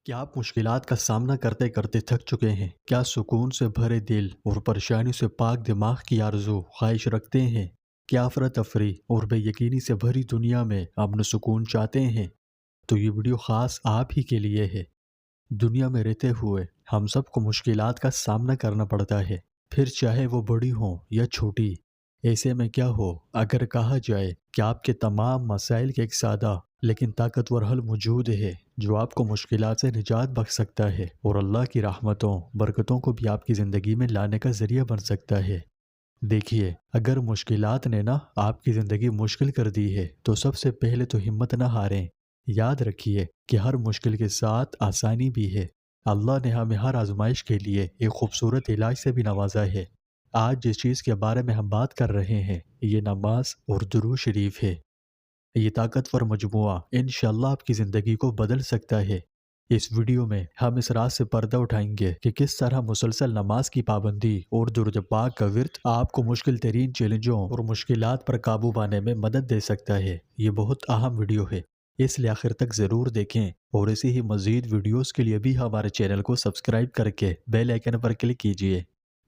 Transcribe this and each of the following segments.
کیا آپ مشکلات کا سامنا کرتے کرتے تھک چکے ہیں؟ کیا سکون سے بھرے دل اور پریشانی سے پاک دماغ کی آرزو خواہش رکھتے ہیں؟ کیا افراتفری اور بے یقینی سے بھری دنیا میں امن و سکون چاہتے ہیں؟ تو یہ ویڈیو خاص آپ ہی کے لیے ہے۔ دنیا میں رہتے ہوئے ہم سب کو مشکلات کا سامنا کرنا پڑتا ہے، پھر چاہے وہ بڑی ہوں یا چھوٹی۔ ایسے میں کیا ہو اگر کہا جائے کہ آپ کے تمام مسائل کے ایک سادہ لیکن طاقتور حل موجود ہے جو آپ کو مشکلات سے نجات بخش سکتا ہے اور اللہ کی رحمتوں برکتوں کو بھی آپ کی زندگی میں لانے کا ذریعہ بن سکتا ہے۔ دیکھیے، اگر مشکلات نے نا آپ کی زندگی مشکل کر دی ہے تو سب سے پہلے تو ہمت نہ ہاریں۔ یاد رکھیے کہ ہر مشکل کے ساتھ آسانی بھی ہے۔ اللہ نے ہمیں ہر آزمائش کے لیے ایک خوبصورت علاج سے بھی نوازا ہے۔ آج جس چیز کے بارے میں ہم بات کر رہے ہیں یہ نماز اور درود شریف ہے۔ یہ طاقتور مجموعہ انشاءاللہ آپ کی زندگی کو بدل سکتا ہے۔ اس ویڈیو میں ہم اس راز سے پردہ اٹھائیں گے کہ کس طرح مسلسل نماز کی پابندی اور درود پاک کا ورد آپ کو مشکل ترین چیلنجوں اور مشکلات پر قابو پانے میں مدد دے سکتا ہے۔ یہ بہت اہم ویڈیو ہے، اس لیے آخر تک ضرور دیکھیں، اور اسی ہی مزید ویڈیوز کے لیے بھی ہمارے چینل کو سبسکرائب کر کے بیل آئیکن پر کلک کیجیے۔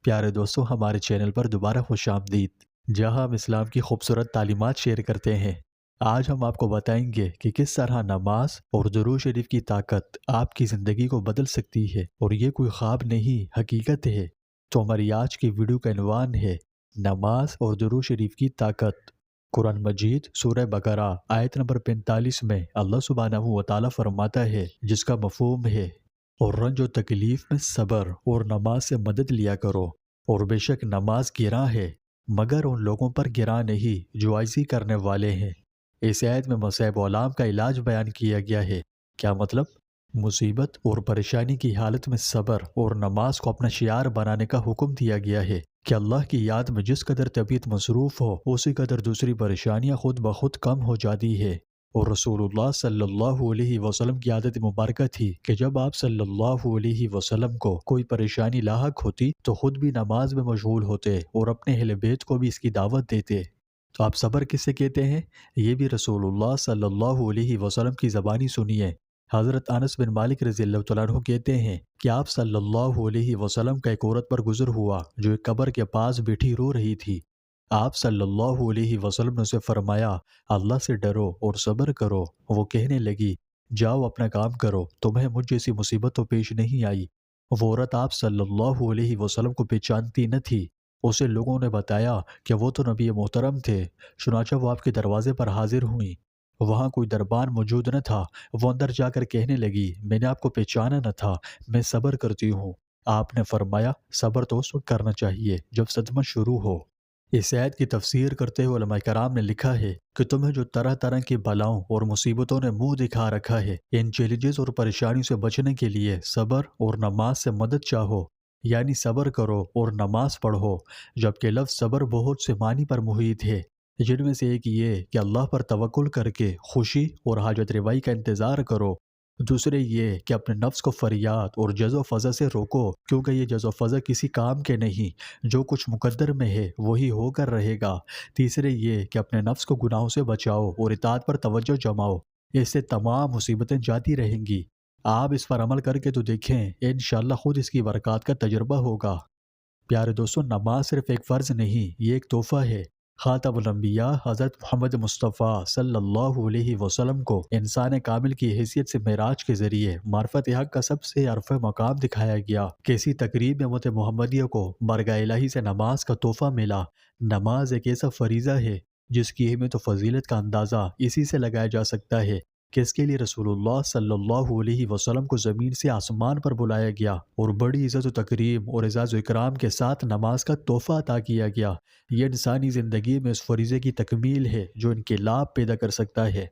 پیارے دوستو، ہمارے چینل پر دوبارہ خوش آمدید، جہاں ہم اسلام کی خوبصورت تعلیمات شیئر کرتے ہیں۔ آج ہم آپ کو بتائیں گے کہ کس طرح نماز اور درود شریف کی طاقت آپ کی زندگی کو بدل سکتی ہے، اور یہ کوئی خواب نہیں، حقیقت ہے۔ تو ہماری آج کی ویڈیو کا عنوان ہے نماز اور درود شریف کی طاقت۔ قرآن مجید سورہ بقرہ آیت نمبر 45 میں اللہ سبحانہ و تعالیٰ فرماتا ہے، جس کا مفہوم ہے، اور رنج و تکلیف میں صبر اور نماز سے مدد لیا کرو، اور بے شک نماز گراں ہے مگر ان لوگوں پر گراں نہیں جو عاجزی کرنے والے ہیں۔ اس آیت میں مصائب علام کا علاج بیان کیا گیا ہے۔ کیا مطلب؟ مصیبت اور پریشانی کی حالت میں صبر اور نماز کو اپنا شعار بنانے کا حکم دیا گیا ہے کہ اللہ کی یاد میں جس قدر طبیعت مصروف ہو اسی قدر دوسری پریشانیاں خود بخود کم ہو جاتی ہے۔ اور رسول اللہ صلی اللہ علیہ وسلم کی عادت مبارکہ تھی کہ جب آپ صلی اللہ علیہ وسلم کو کوئی پریشانی لاحق ہوتی تو خود بھی نماز میں مشغول ہوتے اور اپنے اہل بیت کو بھی اس کی دعوت دیتے۔ تو آپ صبر کسے کہتے ہیں؟ یہ بھی رسول اللہ صلی اللہ علیہ وسلم کی زبانی سنیے۔ حضرت انس بن مالک رضی اللہ عنہ کہتے ہیں کہ آپ صلی اللہ علیہ وسلم کا ایک عورت پر گزر ہوا جو ایک قبر کے پاس بیٹھی رو رہی تھی۔ آپ صلی اللہ علیہ وسلم نے اسے فرمایا، اللہ سے ڈرو اور صبر کرو۔ وہ کہنے لگی، جاؤ اپنا کام کرو، تمہیں مجھ جیسی مصیبت تو پیش نہیں آئی۔ وہ عورت آپ صلی اللہ علیہ وسلم کو پہچانتی نہ تھی۔ اسے لوگوں نے بتایا کہ وہ تو نبی محترم تھے، چنانچہ وہ آپ کے دروازے پر حاضر ہوئیں۔ وہاں کوئی دربان موجود نہ تھا۔ وہ اندر جا کر کہنے لگی، میں نے آپ کو پہچانا نہ تھا، میں صبر کرتی ہوں۔ آپ نے فرمایا، صبر تو اس وقت کرنا چاہیے جب صدمہ شروع ہو۔ اس آیت کی تفسیر کرتے ہوئے علماء کرام نے لکھا ہے کہ تمہیں جو طرح طرح کی بلاؤں اور مصیبتوں نے منہ دکھا رکھا ہے، ان چیلنجز اور پریشانیوں سے بچنے کے لیے صبر اور نماز سے مدد چاہو، یعنی صبر کرو اور نماز پڑھو۔ جبکہ لفظ صبر بہت سے معنی پر محیط ہے، جن میں سے ایک یہ کہ اللہ پر توکل کر کے خوشی اور حاجت روائی کا انتظار کرو۔ دوسرے یہ کہ اپنے نفس کو فریاد اور جز و فضا سے روکو، کیونکہ یہ جز و فضا کسی کام کے نہیں، جو کچھ مقدر میں ہے وہی ہو کر رہے گا۔ تیسرے یہ کہ اپنے نفس کو گناہوں سے بچاؤ اور اطاعت پر توجہ جماؤ، اس سے تمام مصیبتیں جاتی رہیں گی۔ آپ اس پر عمل کر کے تو دیکھیں، انشاءاللہ خود اس کی برکات کا تجربہ ہوگا۔ پیارے دوستو، نماز صرف ایک فرض نہیں، یہ ایک تحفہ ہے۔ خاتم الانبیاء حضرت محمد مصطفیٰ صلی اللہ علیہ وسلم کو انسان کامل کی حیثیت سے معراج کے ذریعے معرفت حق کا سب سے عرفہ مقام دکھایا گیا۔ کسی تقریب میں امت محمدیہ کو بارگاہ الہی سے نماز کا تحفہ ملا۔ نماز ایک ایسا فریضہ ہے جس کی اہمیت و فضیلت کا اندازہ اسی سے لگایا جا سکتا ہے کہ اس کے لیے رسول اللہ صلی اللہ علیہ وسلم کو زمین سے آسمان پر بلایا گیا اور بڑی عزت و تکریم اور اعزاز و اکرام کے ساتھ نماز کا تحفہ عطا کیا گیا۔ یہ انسانی زندگی میں اس فریضے کی تکمیل ہے جو انقلاب پیدا کر سکتا ہے۔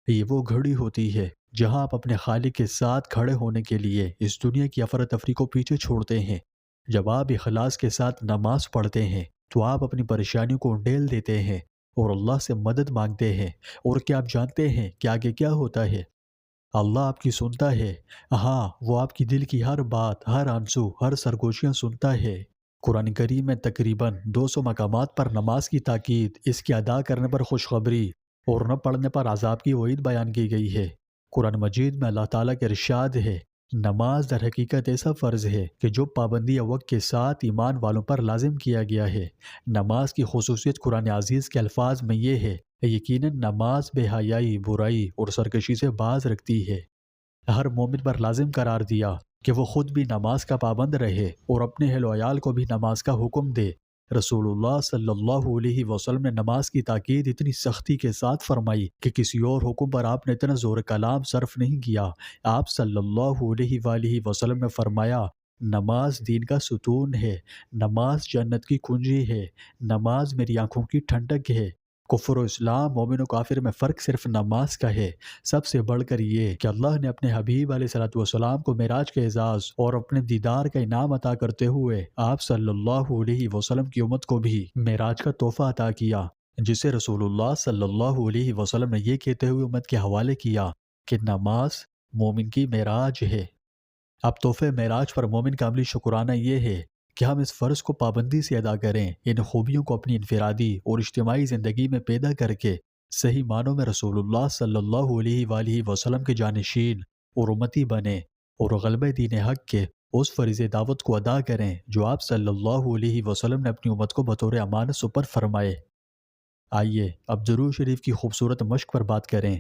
یہ وہ گھڑی ہوتی ہے جہاں آپ اپنے خالق کے ساتھ کھڑے ہونے کے لیے اس دنیا کی افراتفری کو پیچھے چھوڑتے ہیں۔ جب آپ اخلاص کے ساتھ نماز پڑھتے ہیں تو آپ اپنی پریشانیوں کو ڈھیل دیتے ہیں اور اللہ سے مدد مانگتے ہیں۔ اور کیا آپ جانتے ہیں کہ آگے کیا ہوتا ہے؟ اللہ آپ کی سنتا ہے۔ ہاں، وہ آپ کی دل کی ہر بات، ہر آنسو، ہر سرگوشیاں سنتا ہے۔ قرآن کریم میں تقریباً 200 مقامات پر نماز کی تاکید، اس کی ادا کرنے پر خوشخبری اور نہ پڑھنے پر عذاب کی وعید بیان کی گئی ہے۔ قرآن مجید میں اللہ تعالیٰ کے ارشاد ہے، نماز در حقیقت ایسا فرض ہے کہ جو پابندی وقت کے ساتھ ایمان والوں پر لازم کیا گیا ہے۔ نماز کی خصوصیت قرآن عزیز کے الفاظ میں یہ ہے کہ یقیناً نماز بے حیائی، برائی اور سرکشی سے باز رکھتی ہے۔ ہر مومن پر لازم قرار دیا کہ وہ خود بھی نماز کا پابند رہے اور اپنے اہل و عیال کو بھی نماز کا حکم دے۔ رسول اللہ صلی اللہ علیہ وسلم نے نماز کی تاکید اتنی سختی کے ساتھ فرمائی کہ کسی اور حکم پر آپ نے اتنا زور کلام صرف نہیں کیا۔ آپ صلی اللہ علیہ وآلہ وسلم نے فرمایا، نماز دین کا ستون ہے، نماز جنت کی کنجی ہے، نماز میری آنکھوں کی ٹھنڈک ہے۔ کفر و اسلام، مومن و کافر میں فرق صرف نماز کا ہے۔ سب سے بڑھ کر یہ کہ اللہ نے اپنے حبیب علیہ الصلوۃ والسلام کو معراج کے اعزاز اور اپنے دیدار کا انعام عطا کرتے ہوئے آپ صلی اللہ علیہ وسلم کی امت کو بھی معراج کا تحفہ عطا کیا، جسے رسول اللہ صلی اللہ علیہ وسلم نے یہ کہتے ہوئے امت کے حوالے کیا کہ نماز مومن کی معراج ہے۔ اب تحفے معراج پر مومن کا عملی شکرانہ یہ ہے کہ ہم اس فرض کو پابندی سے ادا کریں، ان خوبیوں کو اپنی انفرادی اور اجتماعی زندگی میں پیدا کر کے صحیح معنوں میں رسول اللہ صلی اللہ علیہ وآلہ وسلم کے جانشین اور امتی بنیں اور غلبہ دین حق کے اس فریض دعوت کو ادا کریں جو آپ صلی اللہ علیہ وسلم نے اپنی امت کو بطور امانت سپرد فرمائے۔ آئیے اب درود شریف کی خوبصورت مشق پر بات کریں۔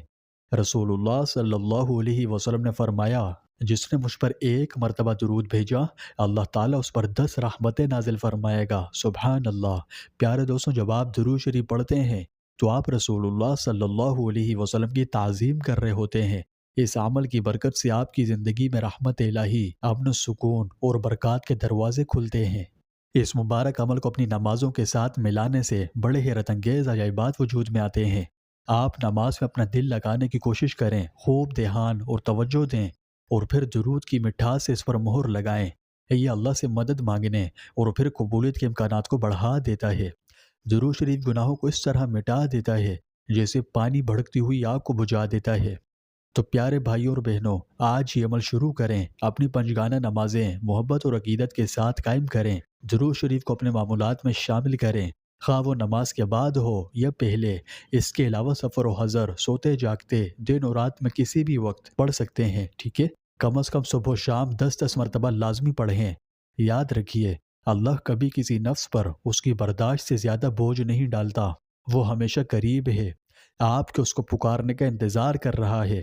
رسول اللہ صلی اللہ علیہ وسلم نے فرمایا، جس نے مجھ پر ایک مرتبہ درود بھیجا اللہ تعالیٰ اس پر 10 رحمتیں نازل فرمائے گا۔ سبحان اللہ۔ پیارے دوستوں، جب آپ درود شریف پڑھتے ہیں تو آپ رسول اللہ صلی اللہ علیہ وسلم کی تعظیم کر رہے ہوتے ہیں۔ اس عمل کی برکت سے آپ کی زندگی میں رحمت الہی، امن، سکون اور برکات کے دروازے کھلتے ہیں۔ اس مبارک عمل کو اپنی نمازوں کے ساتھ ملانے سے بڑے حیرت انگیز عجائبات وجود میں آتے ہیں۔ آپ نماز میں اپنا دل لگانے کی کوشش کریں، خوب دھیان اور توجہ دیں اور پھر درود کی مٹھاس سے اس پر مہر لگائیں۔ یہ اللہ سے مدد مانگنے اور پھر قبولیت کے امکانات کو بڑھا دیتا ہے۔ درود شریف گناہوں کو اس طرح مٹا دیتا ہے جیسے پانی بھڑکتی ہوئی آگ کو بجھا دیتا ہے۔ تو پیارے بھائیوں اور بہنوں، آج یہ عمل شروع کریں، اپنی پنجگانہ نمازیں محبت اور عقیدت کے ساتھ قائم کریں، درود شریف کو اپنے معمولات میں شامل کریں، خواہ وہ نماز کے بعد ہو یا پہلے۔ اس کے علاوہ سفر و حضر، سوتے جاگتے، دن اور رات میں کسی بھی وقت پڑھ سکتے ہیں، ٹھیک ہے؟ کم از کم صبح و شام 10 مرتبہ لازمی پڑھیں۔ یاد رکھیے، اللہ کبھی کسی نفس پر اس کی برداشت سے زیادہ بوجھ نہیں ڈالتا، وہ ہمیشہ قریب ہے، آپ کے اس کو پکارنے کا انتظار کر رہا ہے۔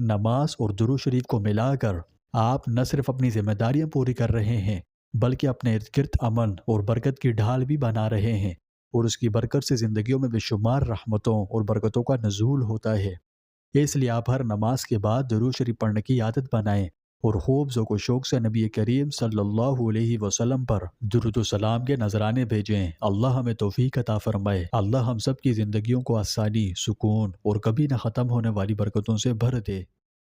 نماز اور درود شریف کو ملا کر آپ نہ صرف اپنی ذمہ داریاں پوری کر رہے ہیں بلکہ اپنے ارد گرد امن اور برکت کی ڈھال بھی بنا رہے ہیں، اور اس کی برکت سے زندگیوں میں بے شمار رحمتوں اور برکتوں کا نزول ہوتا ہے۔ اس لیے آپ ہر نماز کے بعد درود شریف پڑھنے کی عادت بنائیں اور خوب ذوق و شوق سے نبی کریم صلی اللہ علیہ وسلم پر درود و سلام کے نذرانے بھیجیں۔ اللہ ہمیں توفیق عطا فرمائے۔ اللہ ہم سب کی زندگیوں کو آسانی، سکون اور کبھی نہ ختم ہونے والی برکتوں سے بھر دے۔